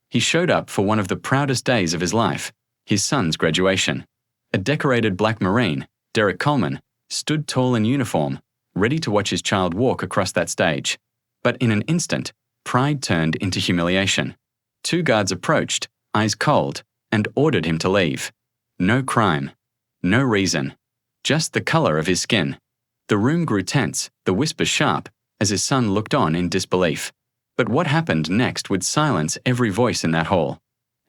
He showed up for one of the proudest days of his life, his son's graduation. A decorated black Marine, Derek Coleman, stood tall in uniform, ready to watch his child walk across that stage. But in an instant, pride turned into humiliation. 2 guards approached, eyes cold, and ordered him to leave. No crime. No reason. Just the color of his skin. The room grew tense, the whispers sharp, as his son looked on in disbelief. But what happened next would silence every voice in that hall,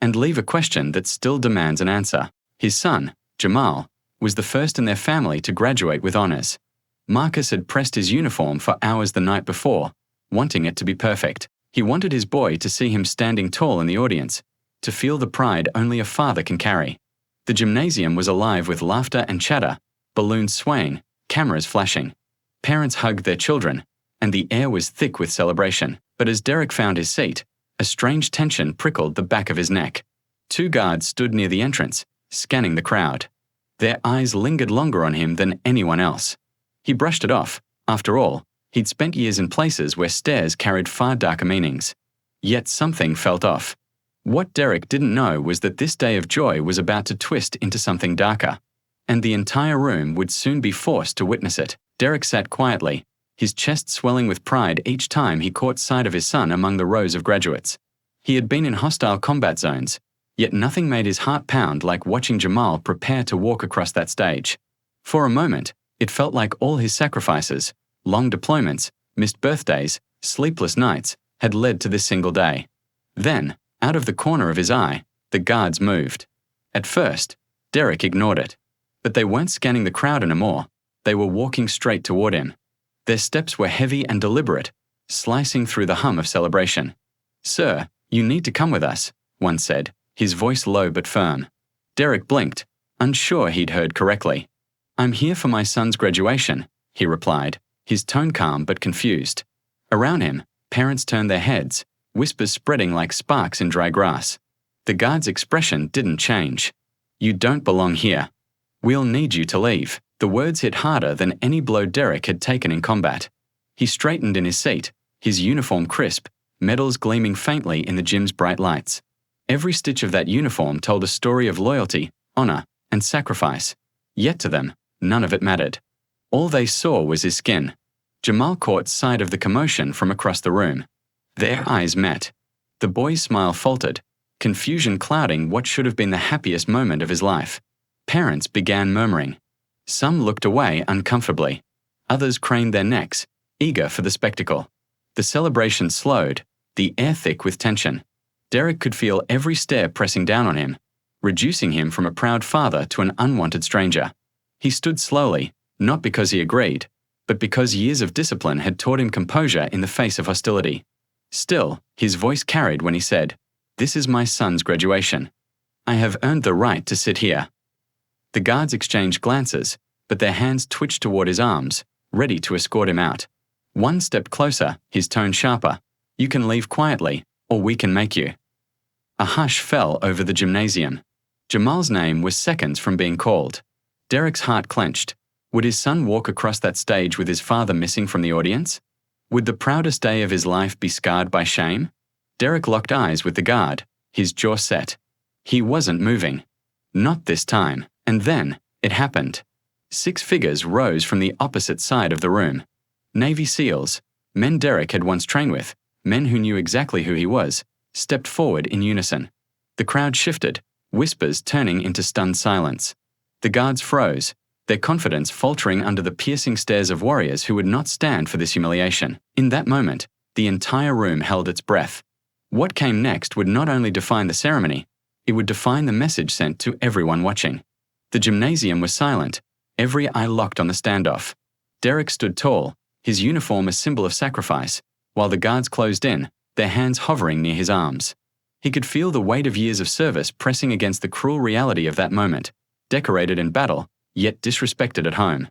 and leave a question that still demands an answer. His son, Jamal, was the first in their family to graduate with honors. Marcus had pressed his uniform for hours the night before, wanting it to be perfect. He wanted his boy to see him standing tall in the audience, to feel the pride only a father can carry. The gymnasium was alive with laughter and chatter, balloons swaying, cameras flashing. Parents hugged their children, and the air was thick with celebration. But as Derek found his seat, a strange tension prickled the back of his neck. 2 guards stood near the entrance, scanning the crowd. Their eyes lingered longer on him than anyone else. He brushed it off. After all, he'd spent years in places where stares carried far darker meanings. Yet something felt off. What Derek didn't know was that this day of joy was about to twist into something darker, and the entire room would soon be forced to witness it. Derek sat quietly, his chest swelling with pride each time he caught sight of his son among the rows of graduates. He had been in hostile combat zones, yet nothing made his heart pound like watching Jamal prepare to walk across that stage. For a moment, it felt like all his sacrifices, long deployments, missed birthdays, sleepless nights, had led to this single day. Then, out of the corner of his eye, the guards moved. At first, Derek ignored it. But they weren't scanning the crowd anymore. They were walking straight toward him. Their steps were heavy and deliberate, slicing through the hum of celebration. "Sir, you need to come with us," one said, his voice low but firm. Derek blinked, unsure he'd heard correctly. "I'm here for my son's graduation," he replied, his tone calm but confused. Around him, parents turned their heads, whispers spreading like sparks in dry grass. The guard's expression didn't change. "You don't belong here. We'll need you to leave." The words hit harder than any blow Derek had taken in combat. He straightened in his seat, his uniform crisp, medals gleaming faintly in the gym's bright lights. Every stitch of that uniform told a story of loyalty, honor, and sacrifice. Yet to them, none of it mattered. All they saw was his skin. Jamal caught sight of the commotion from across the room. Their eyes met. The boy's smile faltered, confusion clouding what should have been the happiest moment of his life. Parents began murmuring. Some looked away uncomfortably. Others craned their necks, eager for the spectacle. The celebration slowed, the air thick with tension. Derek could feel every stare pressing down on him, reducing him from a proud father to an unwanted stranger. He stood slowly, not because he agreed, but because years of discipline had taught him composure in the face of hostility. Still, his voice carried when he said, "This is my son's graduation. I have earned the right to sit here." The guards exchanged glances, but their hands twitched toward his arms, ready to escort him out. One stepped closer, his tone sharper. "You can leave quietly, or we can make you." A hush fell over the gymnasium. Jamal's name was seconds from being called. Derek's heart clenched. Would his son walk across that stage with his father missing from the audience? Would the proudest day of his life be scarred by shame? Derek locked eyes with the guard, his jaw set. He wasn't moving. Not this time. And then, it happened. 6 figures rose from the opposite side of the room. Navy SEALs, men Derek had once trained with, men who knew exactly who he was, stepped forward in unison. The crowd shifted, whispers turning into stunned silence. The guards froze, their confidence faltering under the piercing stares of warriors who would not stand for this humiliation. In that moment, the entire room held its breath. What came next would not only define the ceremony, it would define the message sent to everyone watching. The gymnasium was silent, every eye locked on the standoff. Derek stood tall, his uniform a symbol of sacrifice, while the guards closed in, their hands hovering near his arms. He could feel the weight of years of service pressing against the cruel reality of that moment, decorated in battle, yet disrespected at home.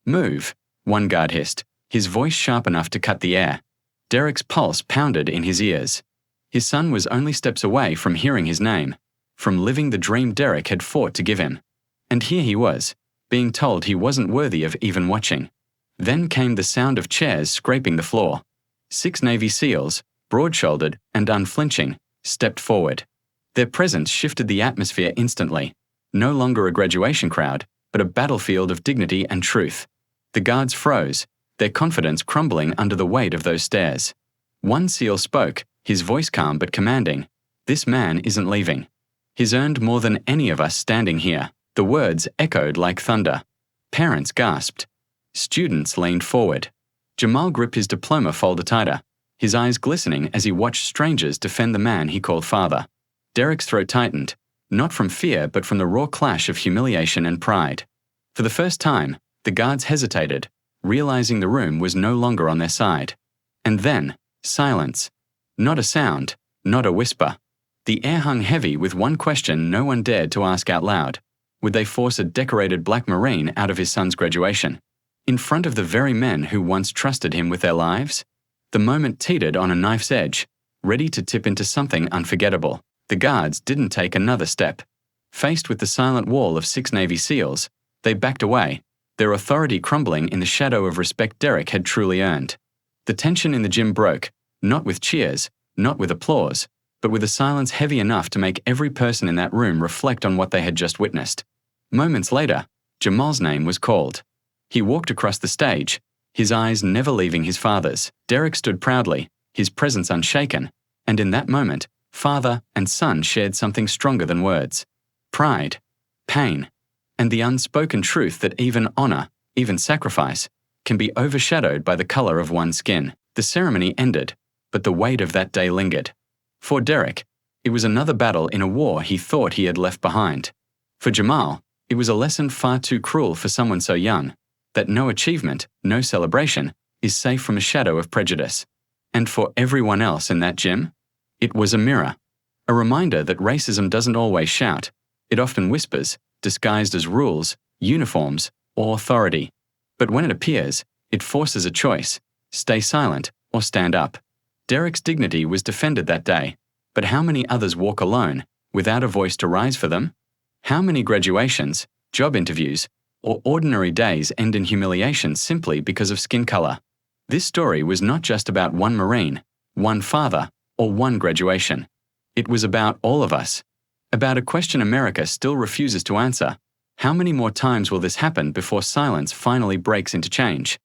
"Move," one guard hissed, his voice sharp enough to cut the air. Derek's pulse pounded in his ears. His son was only steps away from hearing his name, from living the dream Derek had fought to give him. And here he was, being told he wasn't worthy of even watching. Then came the sound of chairs scraping the floor. 6 Navy SEALs, broad-shouldered and unflinching, stepped forward. Their presence shifted the atmosphere instantly. No longer a graduation crowd, but a battlefield of dignity and truth. The guards froze, their confidence crumbling under the weight of those stares. One SEAL spoke, his voice calm but commanding. "This man isn't leaving. He's earned more than any of us standing here." The words echoed like thunder. Parents gasped. Students leaned forward. Jamal gripped his diploma folder tighter, his eyes glistening as he watched strangers defend the man he called father. Derek's throat tightened, not from fear but from the raw clash of humiliation and pride. For the first time, the guards hesitated, realizing the room was no longer on their side. And then, silence. Not a sound, not a whisper. The air hung heavy with one question no one dared to ask out loud. Would they force a decorated black Marine out of his son's graduation? In front of the very men who once trusted him with their lives? The moment teetered on a knife's edge, ready to tip into something unforgettable. The guards didn't take another step. Faced with the silent wall of 6 Navy SEALs, they backed away, their authority crumbling in the shadow of respect Derek had truly earned. The tension in the gym broke, not with cheers, not with applause, but with a silence heavy enough to make every person in that room reflect on what they had just witnessed. Moments later, Jamal's name was called. He walked across the stage, his eyes never leaving his father's. Derek stood proudly, his presence unshaken, and in that moment, father and son shared something stronger than words. Pride, pain, and the unspoken truth that even honor, even sacrifice, can be overshadowed by the color of one's skin. The ceremony ended, but the weight of that day lingered. For Derek, it was another battle in a war he thought he had left behind. For Jamal, it was a lesson far too cruel for someone so young, that no achievement, no celebration, is safe from a shadow of prejudice. And for everyone else in that gym, it was a mirror, a reminder that racism doesn't always shout. It often whispers, disguised as rules, uniforms, or authority. But when it appears, it forces a choice: stay silent or stand up. Derek's dignity was defended that day, but how many others walk alone, without a voice to rise for them? How many graduations, job interviews, or ordinary days end in humiliation simply because of skin color? This story was not just about one Marine, one father, or one graduation. It was about all of us. About a question America still refuses to answer. How many more times will this happen before silence finally breaks into change?